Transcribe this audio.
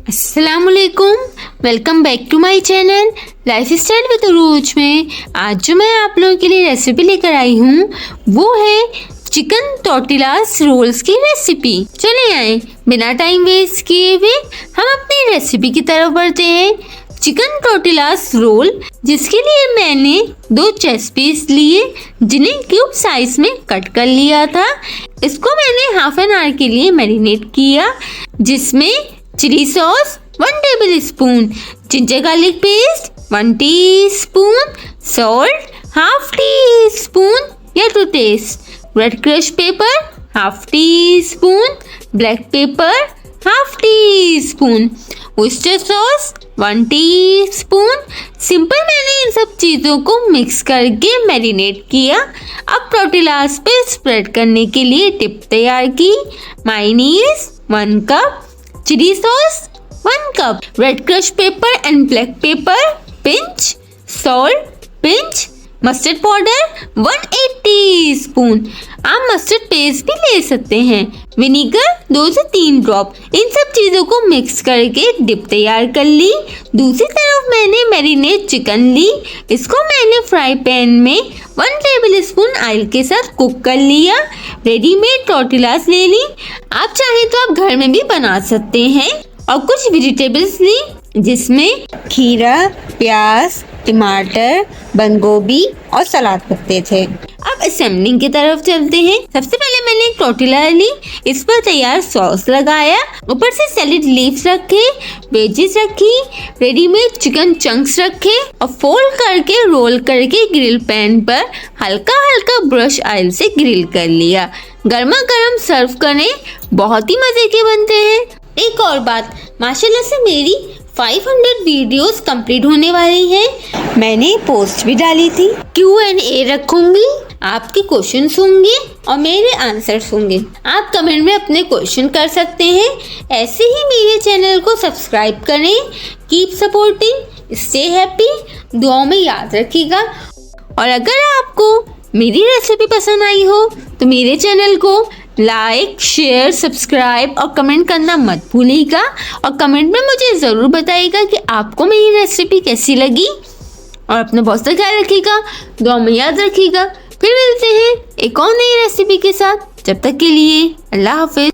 अस्सलामुअलैकुम, welcome back to my channel lifestyle with Arooj में। आज जो मैं आप लोगों के लिए रेसिपी लेकर आई हूँ वो है चिकन टॉर्टिलास रोल्स की रेसिपी। चले आए बिना टाइम वेस्ट किए हुए हम अपनी रेसिपी की तरफ बढ़ते हैं। चिकन टॉर्टिलास रोल, जिसके लिए मैंने 2 चेस्ट पीस लिए जिन्हें क्यूब साइज में कट कर लिया था। इसको मैंने हाफ एन आवर के लिए मैरिनेट किया, जिसमें chilli sauce 1 tablespoon, ginger garlic paste 1 teaspoon, salt half teaspoon या to taste, red crush pepper half teaspoon, black pepper half teaspoon, oyster sauce 1 teaspoon. Simple मैंने इन सब चीज़ों को मिक्स करके marinate किया। अब tortillas पे स्प्रेड करने के लिए टिप तैयार की। मायोनीज 1 कप, चिली सॉस 1 कप, red crush pepper and black pepper pinch, salt pinch, mustard powder 1/8 teaspoon. आप मस्टर्ड पेस्ट भी ले सकते हैं, विनीगर 2 से 3 ड्रॉप। इन सब चीज़ों को मिक्स करके डिप तैयार कर ली। दूसरी तरफ मैंने मैरिनेट चिकन ली। इसको मैंने फ्राई पैन में 1 टेबल स्पून ऑयल के साथ कुक कर लिया। रेडीमेड टॉर्टिलास ले ली, आप चाहे तो आप घर में भी बना सकते हैं। और कुछ वेजिटेबल्स ली, जिसमें खीरा, प्याज, टमाटर, बंद गोभी और सलाद पत्ते थे। अब असेंबलिंग की तरफ चलते हैं। सबसे पहले मैंने एक टॉर्टिला ली, इस पर तैयार सॉस लगाया, ऊपर से सैलेड लीव्स रखे, वेजिस रखी, रेडीमेड चिकन चंक्स रखे और फोल्ड करके रोल करके ग्रिल पैन पर हल्का हल्का ब्रश ऑयल से ग्रिल कर लिया। गर्मा गर्म सर्व करें, बहुत ही मजे के बनते हैं। एक और बात, माशाल्लाह से मेरी 500 वीडियोस कंप्लीट होने वाली हैं। मैंने पोस्ट भी डाली थी। Q&A रखूंगी, आपके क्वेश्चंस होंगे और मेरे आंसर्स होंगे। आप कमेंट में अपने क्वेश्चन कर सकते हैं। ऐसे ही मेरे चैनल को सब्सक्राइब करें। कीप सपोर्टिंग, स्टे हैप्पी, दुआओं में याद रखिएगा। और अगर आपको मेरी रेसिपी पसंद आई हो तो मेरे चैनल को लाइक, शेयर, सब्सक्राइब और कमेंट करना मत भूलिएगा। और कमेंट में मुझे ज़रूर बताइएगा कि आपको मेरी रेसिपी कैसी लगी। और अपना बहुत सा ख्याल रखिएगा, दुआ में याद रखिएगा। फिर मिलते हैं एक और नई रेसिपी के साथ। जब तक के लिए अल्लाह हाफिज।